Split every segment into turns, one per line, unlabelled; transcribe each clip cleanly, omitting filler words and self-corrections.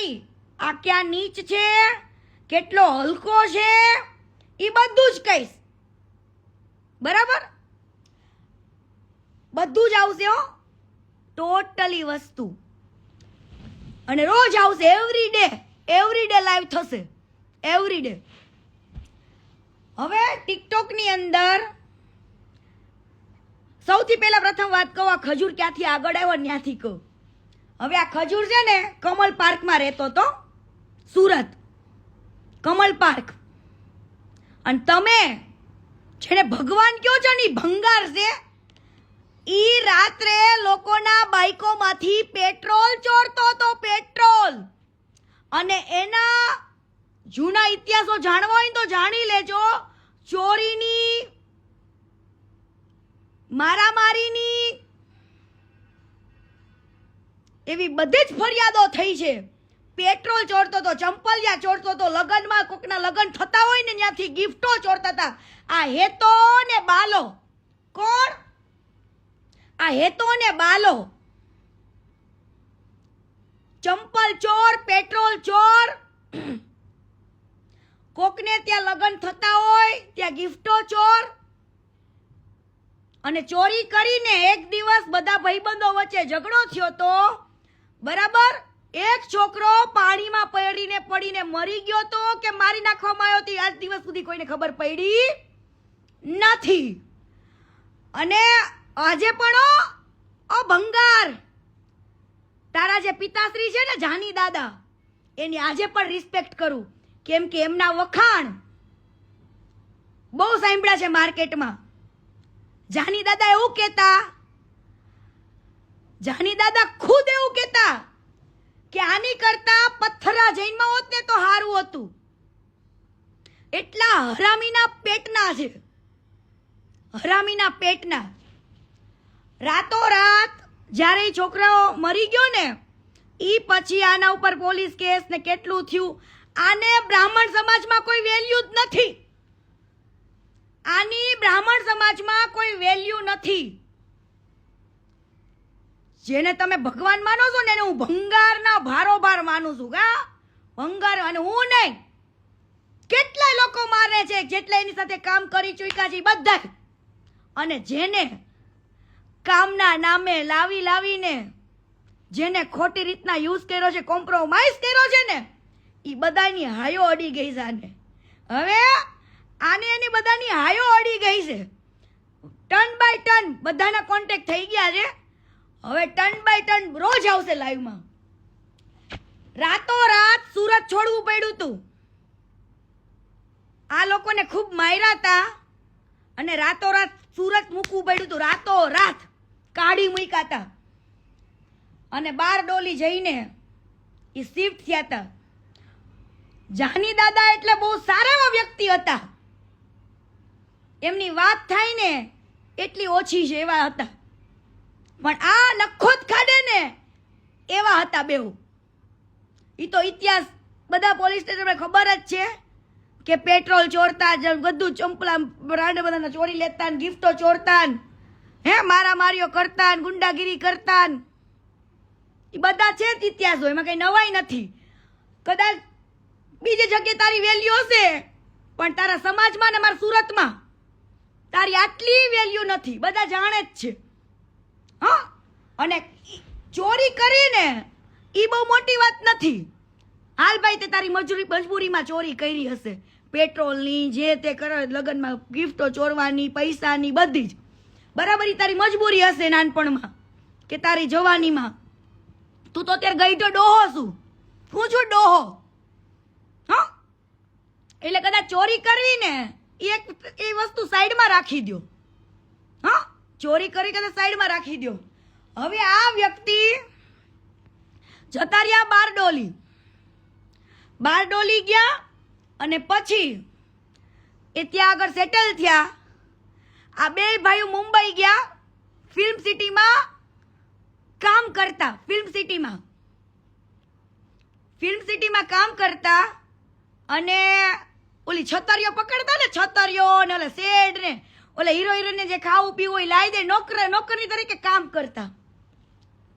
નહીં, આ ક્યાં નીચ છે, કેટલો હલકો છે, એ બધું જ કહીશ. બરાબર? બધું જ આવશે હો, ટોટલી વસ્તુ. અને રોજ આવશે, એવરી ડે લાઈવ થશે, એવરી ડે. હવે ટિકટોકની અંદર સૌથી પહેલા પ્રથમ વાત કહું, આ ખજૂર ક્યાંથી આગળ આવ્યો ત્યાંથી કહું. હવે આ ખજૂર છે ને કમલ પાર્કમાં રહેતો તો, સુરત કમલ પાર્ક. અને તમે જેને ભગવાન કયો છો ને ભંગાર છે, ઈ રાત્રે લોકોના બાઈકોમાંથી પેટ્રોલ ચોરતો તો, પેટ્રોલ. અને એના જૂના ઇતિહાસો જાણવા હોય તો જાણી લેજો. ચોરીની, મારામારીની એવી બધી જ ફરિયાદો થઈ છે. પેટ્રોલ ચોરતો તો, ચંપલિયા ચોરતો તો, લગનમાં કોકના લગન થતા હોય ને ત્યાંથી ગિફ્ટો ચોરતા હતા. આ હેતો ને બાલો, કોણ? આ હેતો ને બાલો, ચંપલ ચોર, પેટ્રોલ ચોર. કોકને ત્યાં લગન થતા હોય ત્યાં ગિફ્ટો ચોર. અને ચોરી કરીને એક દિવસ બધા ભાઈબંધો વચ્ચે ઝઘડો થયો તો, બરાબર, એક છોકરો પાણીમાં પડીને મરી ગયો તો કે મારી નાખવામાં આવ્યો તો, આજ દિવસ સુધી કોઈને ખબર પડી નથી. અને આજે પણ ભંગાર, તારા જે પિતાશ્રી છે ને જાની દાદા, એની આજે પણ રિસ્પેક્ટ કરું, કેમ કે એમના વખાણ બહુ સાંભળ્યા છે માર્કેટમાં. જાની દાદા એવું કહેતા, જાની દાદા ખુદ એવું કહેતા કે આની કરતા પથ્થરા જૈનમાં હોત ને તો સારું હતું. એટલા હરામીના પેટના છે, હરામીના પેટના. રાતોરાત જ્યારે છોકરાઓ મરી ગયો ને, ઈ પછી આના ઉપર પોલીસ કેસ ને કેટલું થયું. આને બ્રાહ્મણ સમાજમાં કોઈ વેલ્યુ જ નથી. આની બ્રાહ્મણ સમાજમાં કોઈ વેલ્યુ નથી. જેને તમે ભગવાન માનો છો ને એને હું ભંગારના ભારોભાર માનું છું. ભંગાર. અને હું નહીં, કેટલાય લોકો મારે છે જેટલા એની સાથે કામ કરી ચૂક્યા છે બધા. અને જેને કામના નામે લાવીને જેને ખોટી રીતના યુઝ કર્યો છે, કોમ્પ્રોમાઇઝ કર્યો છે ને, એ બધાની હાયો અડી ગઈ છે. આને હવે આને એની બધાની હાયો અડી ગઈ છે. ટન બાય ટન બધાના કોન્ટેક્ટ થઈ ગયા છે. હવે ટન બાય ટન રોજ આવશે લાઈવમાં. રાતોરાત સુરત છોડવું પડ્યું હતું. આ લોકોને ખૂબ માર્યા હતા અને રાતોરાત સુરત મૂકવું પડ્યું હતું. રાતોરાત કાઢી મૂક્યા હતા અને બારડોલી જઈને એ શિફ્ટ થયા હતા. જાની દાદા એટલે બહુ સારા એવા વ્યક્તિ હતા. એમની વાત થાય ને એટલી ઓછી છે એવા હતા. પણ આ નખોત ખાડે ને એવા હતા બેઉ. ઈ તો ઇતિહાસ બધા પોલીસ સ્ટેશનમાં ખબર જ છે કે પેટ્રોલ ચોરતા, બધું ચંપલા બ્રાન્ડ બધાના ચોરી લેતા, ગિફ્ટો ચોરતા, મારામારીઓ કરતા, ગુંડાગીરી કરતા. એ બધા છે જ ઇતિહાસો, એમાં કઈ નવાઈ નથી. કદાચ બીજી જગ્યાએ તારી વેલ્યુ હશે, પણ તારા સમાજમાં ને મારા સુરતમાં તારી આટલી વેલ્યુ નથી. બધા જાણે જ છે. અને ચોરી કરીને ઈ બહુ મોટી વાત નથી. હાલ ભાઈ, તે તારી મજબૂરીમાં ચોરી કરી હશે, પેટ્રોલની, જે તે કરે લગ્નમાં ગિફ્ટો ચોરવાની, પૈસાની, બધી જ. બરાબર, ઈ તારી મજબૂરી હશે નાનપણમાં કે તારી જવાનીમાં. તું તો અત્યારે ગઈઢો ડોહો છું, હું છું ડોહો. એટલે કદાચ ચોરી કરવી ને એ વસ્તુ સાઈડમાં રાખી દો. ચોરી કરી કદાચ સાઈડમાં રાખી દો. હવે આ વ્યક્તિ જતા રહ્યા બારડોલી ગયા અને પછી એ ત્યાં આગળ સેટલ થયા. આ બે ભાઈઓ મુંબઈ ગયા ફિલ્મ સિટીમાં કામ કરતા. ફિલ્મ સિટીમાં કામ કરતા અને ઓલી છતરીઓ પકડતા ને, છતરીઓ ને ઓલા શેડ ને ઓલા હીરો હિરોઈન જે ખાવું પીવું હોય લાવી દે, નોકરની તરીકે કામ કરતા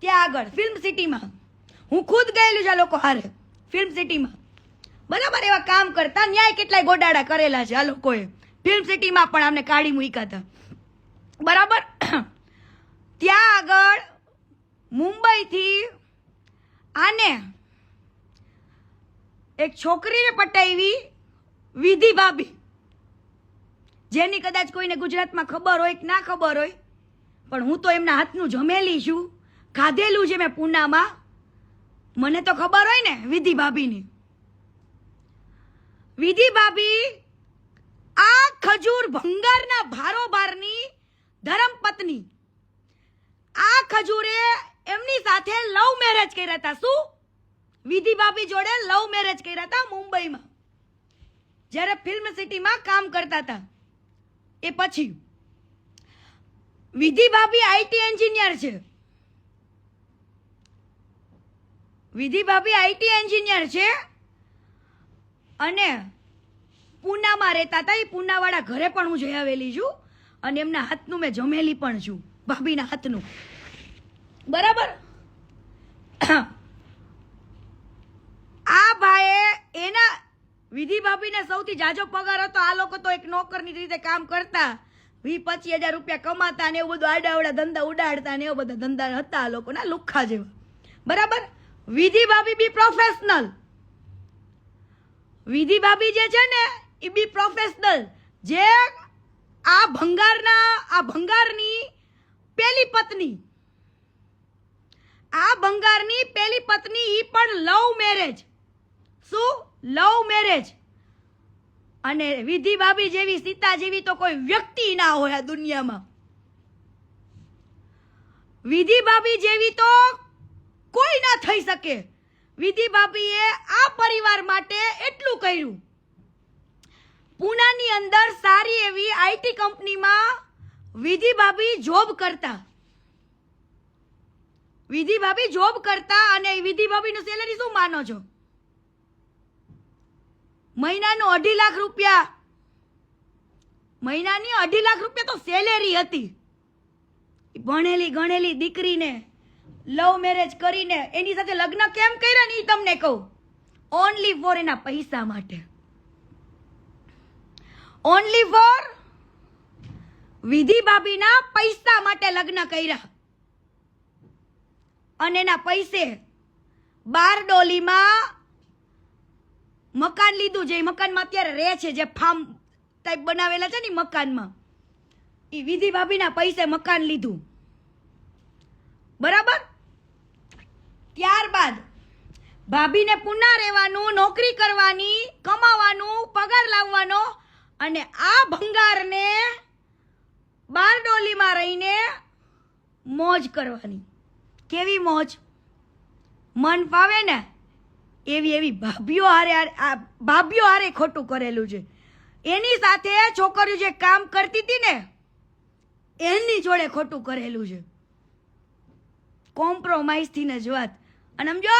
ત્યાં આગળ ફિલ્મ સિટીમાં. હું ખુદ ગયેલું છે આ લોકો હારે ફિલ્મ સિટીમાં, બરાબર, એવા કામ કરતા. ન્યાય કેટલાય ગોડાડા કરેલા છે આ લોકોએ. ફિલ્મ સિટીમાં પણ આમને કાઢી મૂક્યા હતા, બરાબર. ત્યાં આગળ મુંબઈથી આને એક છોકરીને પટાવી, વિધિ ભાભી, જેની કદાચ કોઈને ગુજરાતમાં ખબર હોય કે ના ખબર હોય, પણ હું તો એમના હાથનું જમેલી છું, ખાધેલું છે મેં પૂનામાં, મને તો ખબર હોય ને વિધિ ભાભીની. વિધિ ભાભી આ ખજૂર ભંગારના ભારોભારની ધર્મપત્ની. આ ખજૂરે એમની સાથે લવ મેરેજ કર્યા હતા. શું? વિધિ ભાભી જોડે લવ મેરેજ કર્યા હતા મુંબઈમાં, જ્યારે ફિલ્મ સિટીમાં કામ કરતા હતા. એ પછી વિધિ ભાભી આઈટી એન્જિનિયર છે. વિધિ ભાભી આઈટી એન્જિનિયર છે અને પૂનામાં રહેતા હતા. એ પૂનાવાળા ઘરે પણ હું જઈ આવેલી છું અને એમના હાથનું મેં જમેલી પણ છું, ભાભીના હાથનું, બરાબર. આ ભાઈએ એના વિધિ ભાભીને સૌથી જાજો પગાર હતો. આ લોકો તો એક નોકરની રીતે કામ કરતા, 20-25 હજાર રૂપિયા કમાતા ને એવું બધું, આડાવડા ધંધા ઉડાડતા ને એવા બધા ધંધા હતા આ લોકોના, લુખ્ખા જેવા, બરાબર. વિધિ ભાભી બી પ્રોફેશનલ. વિધિ ભાભી જે છે ને એ બી પ્રોફેશનલ, જે આ ભંગારની પેલી પત્ની, આ ભંગારની પેલી પત્ની, ઈ પણ લવ મેરેજ. શું? Love marriage. અને વિધિ ભાભી જેવી, સીતા જેવી તો કોઈ વ્યક્તિ ના હોય આ દુનિયામાં. વિધિ ભાભી જેવી તો કોઈ ના થઈ શકે. વિધિ ભાભીએ આ પરિવાર માટે એટલું કર્યું. પૂનાની અંદર સારી એવી આઈટી કંપનીમાં વિધિ ભાભી જોબ કરતા. વિધિ ભાભી જોબ કરતા અને વિધિ ભાભીનું સેલરી શું માનો છો? મહિનાનું 2.5 લાખ રૂપિયા. મહિનાની 2.5 લાખ રૂપિયા તો સેલેરી હતી. ભણેલી ગણેલી દીકરીને લવ મેરેજ કરીને એની સાથે લગ્ન કેમ કર્યા ને એ તમને કહું. ઓનલી ફોર એના પૈસા માટે. ઓનલી ફોર વિધિ ભાભીના પૈસા માટે લગ્ન કર્યા. અને એના પૈસે બારડોલીમાં મકાન લીધું. જે મકાનમાં અત્યારે રહે છે, જે ફાર્મ ટાઈપ બનાવેલા છે ને મકાનમાં, એ વિધિ ભાભીના પૈસે મકાન લીધું, બરાબર. ત્યારબાદ ભાભીને પુના રહેવાનું, નોકરી કરવાની, કમાવાનું, પગાર લાવવાનો અને આ ભંગારને બારડોલીમાં રહીને મોજ કરવાની. કેવી મોજ? મન ફાવે ને એવી ભાભીઓ હારે ખોટું કરેલું છે. એની સાથે છોકરીઓ જે કામ કરતી હતી ને એની જોડે ખોટું કરેલું છે. કોમ્પ્રોમાઇઝ થી ને જ વાત. અને સમજો,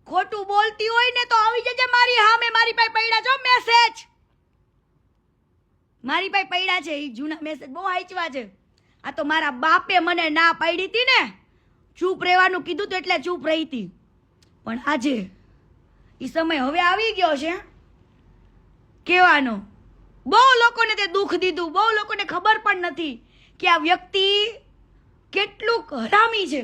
ખોટું બોલતી હોય ને તો આવી જજે મારી સામે. મારી પાસે પડ્યા છો મેસેજ, મારી પાસે પડ્યા છે એ જૂના મેસેજ, બહુ વાંચવા છે. આ તો મારા બાપે મને ના પાડી હતી ને, ચૂપ રહેવાનું કીધું તો એટલે ચૂપ રહી હતી. પણ આજે એ સમય હવે આવી ગયો છે કહેવાનો. બહુ લોકોને તે દુઃખ દીધું, બહુ લોકોને ખબર પણ નથી કે આ વ્યક્તિ કેટલું હરામી છે.